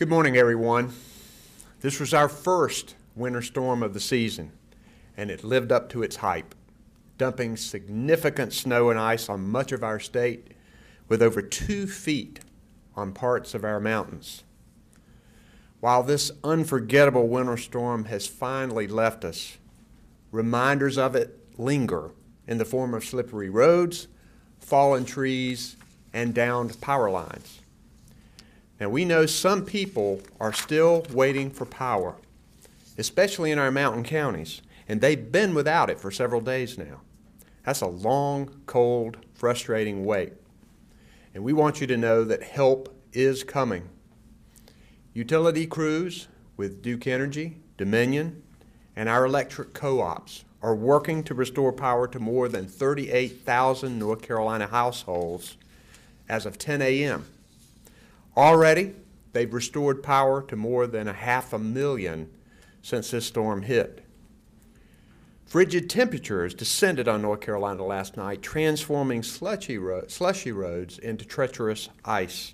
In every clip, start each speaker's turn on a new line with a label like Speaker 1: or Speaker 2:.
Speaker 1: Good morning, everyone. This was our first winter storm of the season, and it lived up to its hype, dumping significant snow and ice on much of our state, with over 2 feet on parts of our mountains. While this unforgettable winter storm has finally left us, reminders of it linger in the form of slippery roads, fallen trees, and downed power lines. Now, we know some people are still waiting for power, especially in our mountain counties, and they've been without it for several days now. That's a long, cold, frustrating wait. And we want you to know that help is coming. Utility crews with Duke Energy, Dominion, and our electric co-ops are working to restore power to more than 38,000 North Carolina households as of 10 a.m. Already, they've restored power to more than 500,000 since this storm hit. Frigid temperatures descended on North Carolina last night, transforming slushy roads into treacherous ice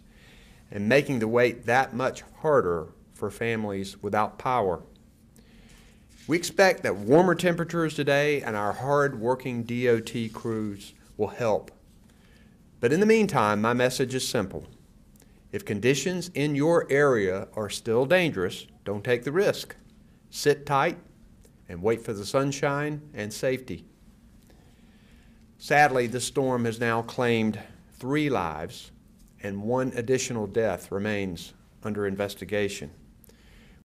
Speaker 1: and making the wait that much harder for families without power. We expect that warmer temperatures today and our hard-working DOT crews will help. But in the meantime, my message is simple. If conditions in your area are still dangerous, don't take the risk. Sit tight and wait for the sunshine and safety. Sadly, the storm has now claimed 3 lives, and 1 additional death remains under investigation.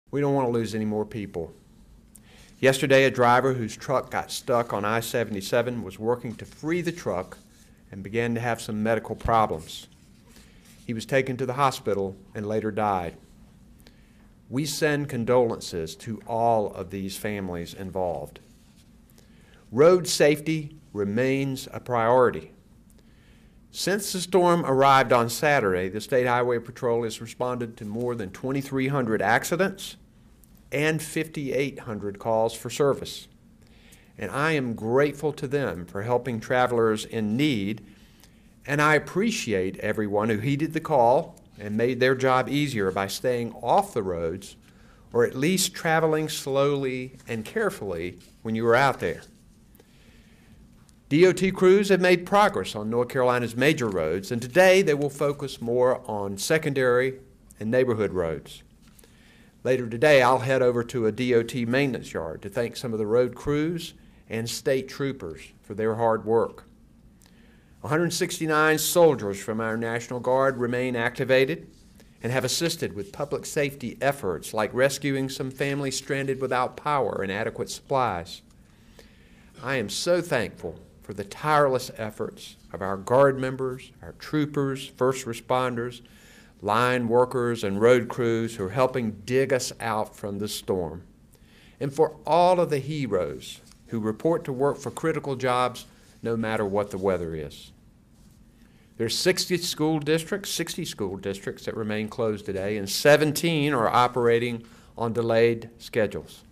Speaker 1: We don't want to lose any more people. Yesterday, a driver whose truck got stuck on I-77 was working to free the truck and began to have some medical problems. He was taken to the hospital and later died. We send condolences to all of these families involved. Road safety remains a priority. Since the storm arrived on Saturday, the State Highway Patrol has responded to more than 2,300 accidents and 5,800 calls for service. And I am grateful to them for helping travelers in need, and I appreciate everyone who heeded the call and made their job easier by staying off the roads or at least traveling slowly and carefully when you were out there. DOT crews have made progress on North Carolina's major roads, and today they will focus more on secondary and neighborhood roads. Later today, I'll head over to a DOT maintenance yard to thank some of the road crews and state troopers for their hard work. 169 soldiers from our National Guard remain activated and have assisted with public safety efforts like rescuing some families stranded without power and adequate supplies. I am so thankful for the tireless efforts of our Guard members, our troopers, first responders, line workers, and road crews who are helping dig us out from the storm, and for all of the heroes who report to work for critical jobs no matter what the weather is. There's 60 school districts that remain closed today, and 17 are operating on delayed schedules.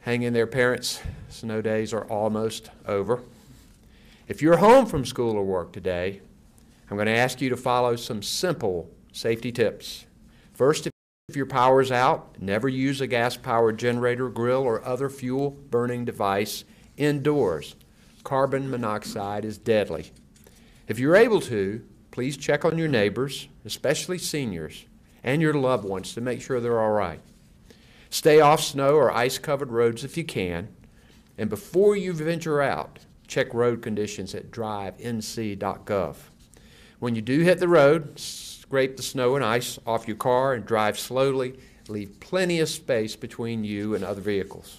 Speaker 1: Hang in there, parents. Snow days are almost over. If you're home from school or work today, I'm going to ask you to follow some simple safety tips. First, if your power's out, never use a gas-powered generator, grill, or other fuel-burning device indoors. Carbon monoxide is deadly. If you're able to, please check on your neighbors, especially seniors, and your loved ones to make sure they're all right. Stay off snow or ice-covered roads if you can, and before you venture out, check road conditions at drivenc.gov. When you do hit the road, scrape the snow and ice off your car and drive slowly. Leave plenty of space between you and other vehicles.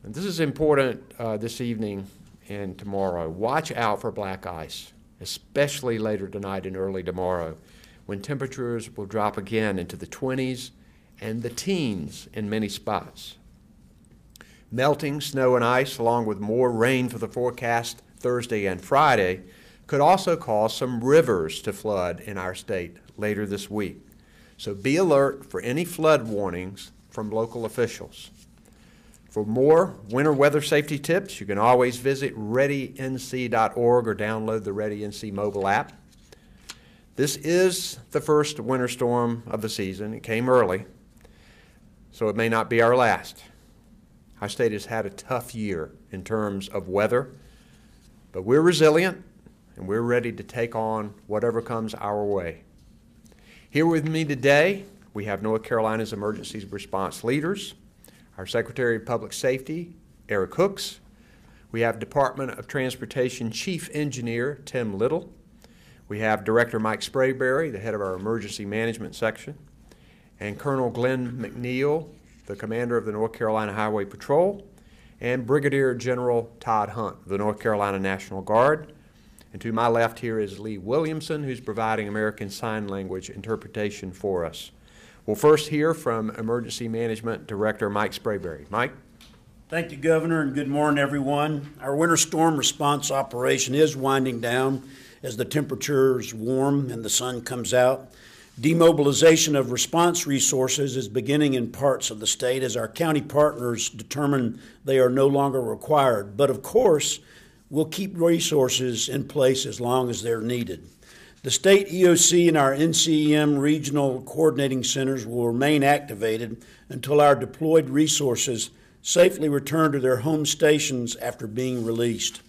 Speaker 1: And this is important this evening and tomorrow. Watch out for black ice, especially later tonight and early tomorrow, when temperatures will drop again into the 20s and the teens in many spots. Melting snow and ice, along with more rain for the forecast Thursday and Friday, could also cause some rivers to flood in our state later this week. So be alert for any flood warnings from local officials. For more winter weather safety tips, you can always visit readync.org or download the ReadyNC mobile app. This is the first winter storm of the season. It came early, so it may not be our last. Our state has had a tough year in terms of weather, but we're resilient and we're ready to take on whatever comes our way. Here with me today, we have North Carolina's emergency response leaders, our Secretary of Public Safety, Eric Hooks. We have Department of Transportation Chief Engineer, Tim Little. We have Director Mike Sprayberry, the head of our Emergency Management Section, and Colonel Glenn McNeil, the commander of the North Carolina Highway Patrol, and Brigadier General Todd Hunt of the North Carolina National Guard. And to my left here is Lee Williamson, who's providing American Sign Language interpretation for us. We'll first hear from Emergency Management Director Mike Sprayberry. Mike?
Speaker 2: Thank you, Governor, and good morning, everyone. Our winter storm response operation is winding down as the temperatures warm and the sun comes out. Demobilization of response resources is beginning in parts of the state as our county partners determine they are no longer required. But of course, we'll keep resources in place as long as they're needed. The state EOC and our NCEM regional coordinating centers will remain activated until our deployed resources safely return to their home stations after being released.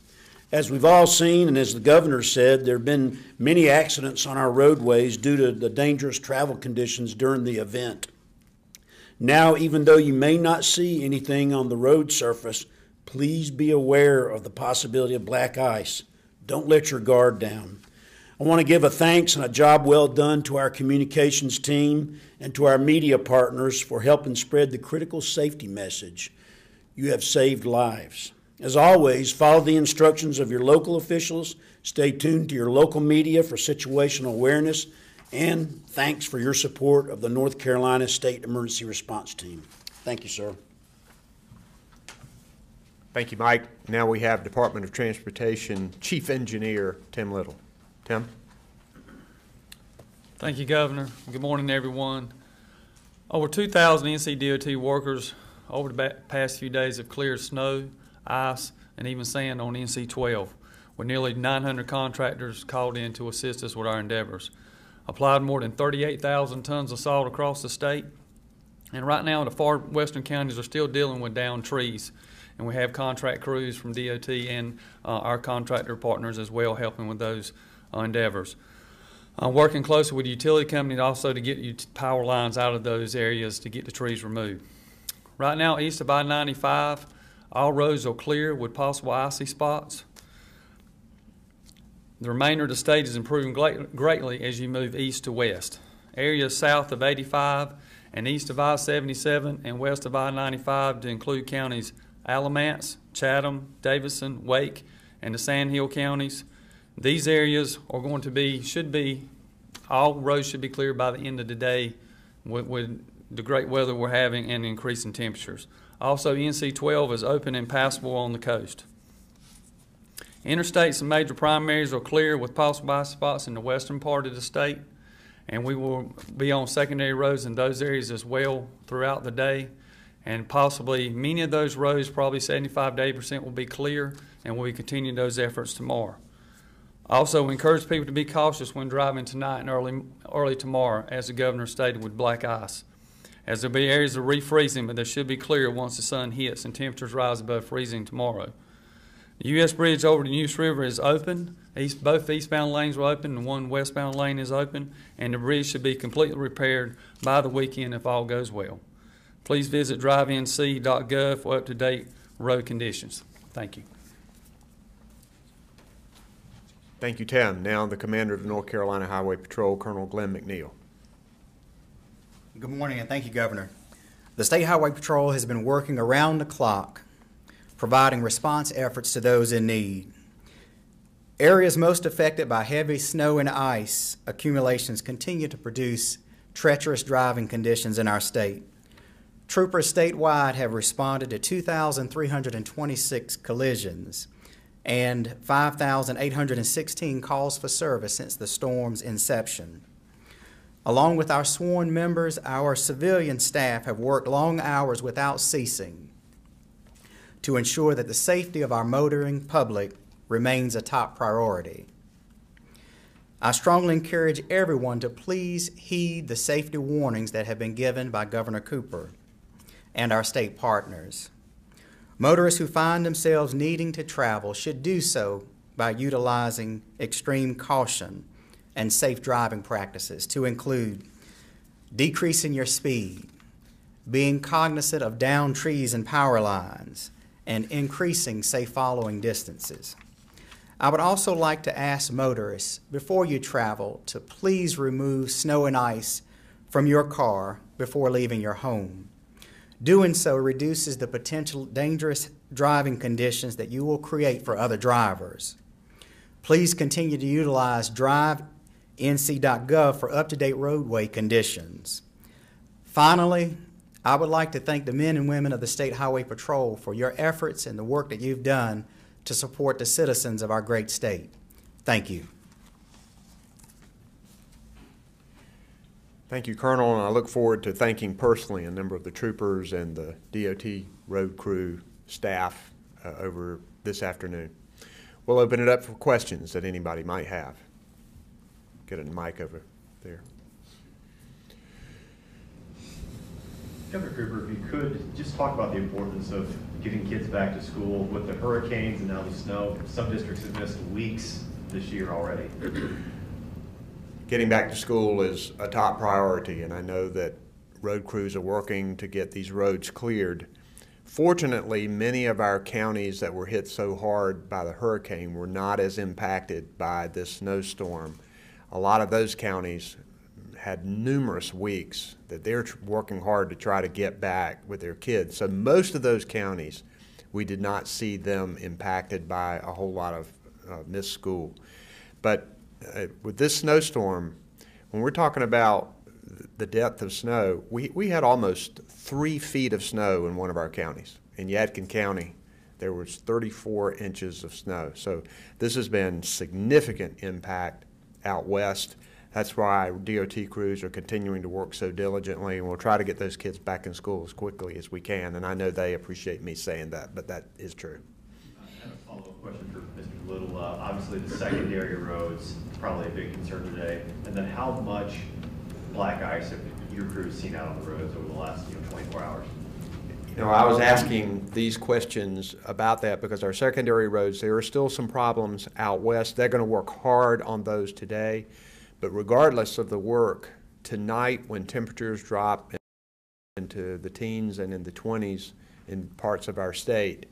Speaker 2: As we've all seen, and as the governor said, there have been many accidents on our roadways due to the dangerous travel conditions during the event. Now, even though you may not see anything on the road surface, please be aware of the possibility of black ice. Don't let your guard down. I want to give a thanks and a job well done to our communications team and to our media partners for helping spread the critical safety message. You have saved lives. As always, follow the instructions of your local officials, stay tuned to your local media for situational awareness, and thanks for your support of the North Carolina State Emergency Response Team. Thank you, sir.
Speaker 1: Thank you, Mike. Now we have Department of Transportation Chief Engineer Tim Little. Tim?
Speaker 3: Thank you, Governor. Good morning, everyone. Over 2,000 NCDOT workers over the past few days have cleared snow, ice, and even sand on NC 12, with nearly 900 contractors called in to assist us with our endeavors. Applied more than 38,000 tons of salt across the state, and right now the far western counties are still dealing with downed trees, and we have contract crews from DOT and our contractor partners as well helping with those endeavors. Working closely with the utility company also to get power lines out of those areas to get the trees removed. Right now, east of I-95, all roads are clear with possible icy spots. The remainder of the state is improving greatly as you move east to west. Areas south of 85 and east of I-77 and west of I-95 to include counties Alamance, Chatham, Davidson, Wake, and the Sandhill counties. These areas are going to be, all roads should be cleared by the end of the day with the great weather we're having and increasing temperatures. Also, NC 12 is open and passable on the coast. Interstates and major primaries are clear with possible ice spots in the western part of the state, and we will be on secondary roads in those areas as well throughout the day. And possibly many of those roads, probably 75 to 80%, will be clear, and we'll be continuing those efforts tomorrow. Also, we encourage people to be cautious when driving tonight and early tomorrow, as the governor stated, with black ice, as there'll be areas of refreezing, but they should be clear once the sun hits and temperatures rise above freezing tomorrow. The U.S. Bridge over the Neuse River is open. Both eastbound lanes are open and one westbound lane is open, and the bridge should be completely repaired by the weekend if all goes well. Please visit drivenc.gov for up-to-date road conditions. Thank you.
Speaker 1: Thank you, Tim. Now the commander of the North Carolina Highway Patrol, Colonel Glenn McNeil.
Speaker 4: Good morning, and thank you, Governor. The State Highway Patrol has been working around the clock, providing response efforts to those in need. Areas most affected by heavy snow and ice accumulations continue to produce treacherous driving conditions in our state. Troopers statewide have responded to 2,326 collisions and 5,816 calls for service since the storm's inception. Along with our sworn members, our civilian staff have worked long hours without ceasing to ensure that the safety of our motoring public remains a top priority. I strongly encourage everyone to please heed the safety warnings that have been given by Governor Cooper and our state partners. Motorists who find themselves needing to travel should do so by utilizing extreme caution and safe driving practices to include decreasing your speed, being cognizant of downed trees and power lines, and increasing safe following distances. I would also like to ask motorists before you travel to please remove snow and ice from your car before leaving your home. Doing so reduces the potential dangerous driving conditions that you will create for other drivers. Please continue to utilize drivenc.gov for up-to-date roadway conditions. Finally, I would like to thank the men and women of the State Highway Patrol for your efforts and the work that you've done to support the citizens of our great state. Thank you.
Speaker 1: Thank you, Colonel, and I look forward to thanking personally a number of the troopers and the DOT road crew staff over this afternoon. We'll open it up for questions that anybody might have. Get a mic over there.
Speaker 5: Governor Cooper, if you could just talk about the importance of getting kids back to school with the hurricanes and now the snow. Some districts have missed weeks this year already.
Speaker 1: Getting back to school is a top priority, and I know that road crews are working to get these roads cleared. Fortunately, many of our counties that were hit so hard by the hurricane were not as impacted by this snowstorm. A lot of those counties had numerous weeks that they're working hard to try to get back with their kids. So most of those counties, we did not see them impacted by a whole lot of missed school. But with this snowstorm, when we're talking about the depth of snow, we had almost 3 feet of snow in one of our counties. In Yadkin County, there was 34 inches of snow. So this has been significant impact out west. That's why DOT crews are continuing to work so diligently, and we'll try to get those kids back in school as quickly as we can. And I know they appreciate me saying that, but that is true.
Speaker 5: I have a follow-up question for Mr. Little. Obviously, the secondary roads probably a big concern today. And then how much black ice have your crews seen out on the roads over the last 24 hours?
Speaker 1: You know, I was asking these questions about that because our secondary roads, there are still some problems out west. They're going to work hard on those today. But regardless of the work, tonight when temperatures drop into the teens and in the 20s in parts of our state,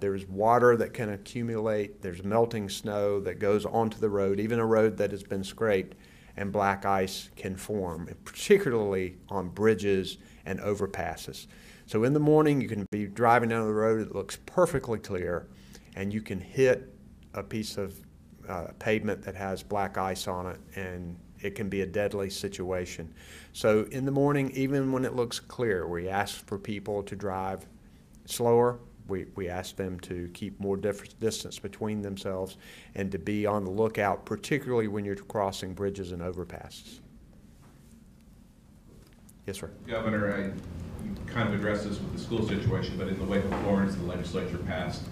Speaker 1: there's water that can accumulate, there's melting snow that goes onto the road, even a road that has been scraped, and black ice can form, particularly on bridges and overpasses. So in the morning you can be driving down the road, it looks perfectly clear, and you can hit a piece of pavement that has black ice on it, and it can be a deadly situation. So in the morning, even when it looks clear, we ask for people to drive slower. We ask them to keep more distance between themselves and to be on the lookout, particularly when you're crossing bridges and overpasses. Yes, sir.
Speaker 6: Governor, you kind of addressed this with the school situation, but in the wake of Florence, the legislature passed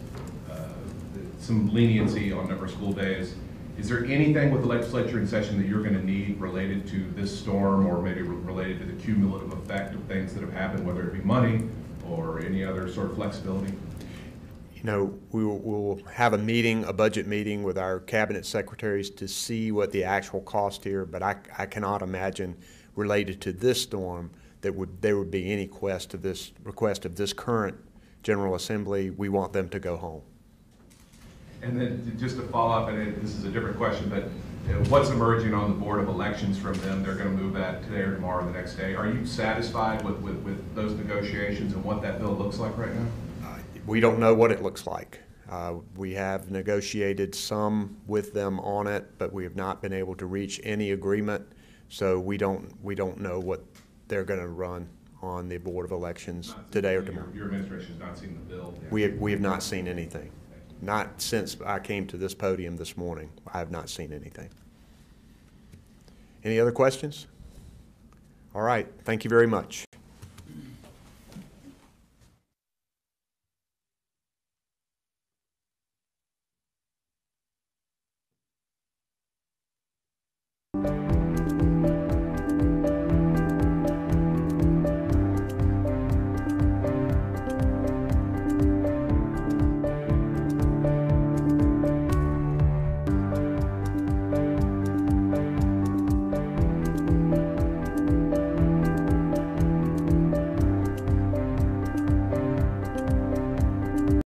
Speaker 6: some leniency on number of school days. Is there anything with the legislature in session that you're going to need related to this storm, or maybe related to the cumulative effect of things that have happened, whether it be money or any other sort of flexibility?
Speaker 1: You know, we'll have a meeting, a budget meeting with our cabinet secretaries to see what the actual cost here, but I cannot imagine related to this storm that there would be any request of this current General Assembly. We want them to go home.
Speaker 6: And then just to follow up, and this is a different question, but what's emerging on the Board of Elections from them? They're going to move that today or tomorrow or the next day. Are you satisfied with those negotiations and what that bill looks like right now?
Speaker 1: We don't know what it looks like. We have negotiated some with them on it, but we have not been able to reach any agreement. So we don't know what they're going to run on the Board of Elections today or tomorrow.
Speaker 6: Your administration has not seen the bill?
Speaker 1: We have not seen anything. Not since I came to this podium this morning. I have not seen anything. Any other questions? All right. Thank you very much.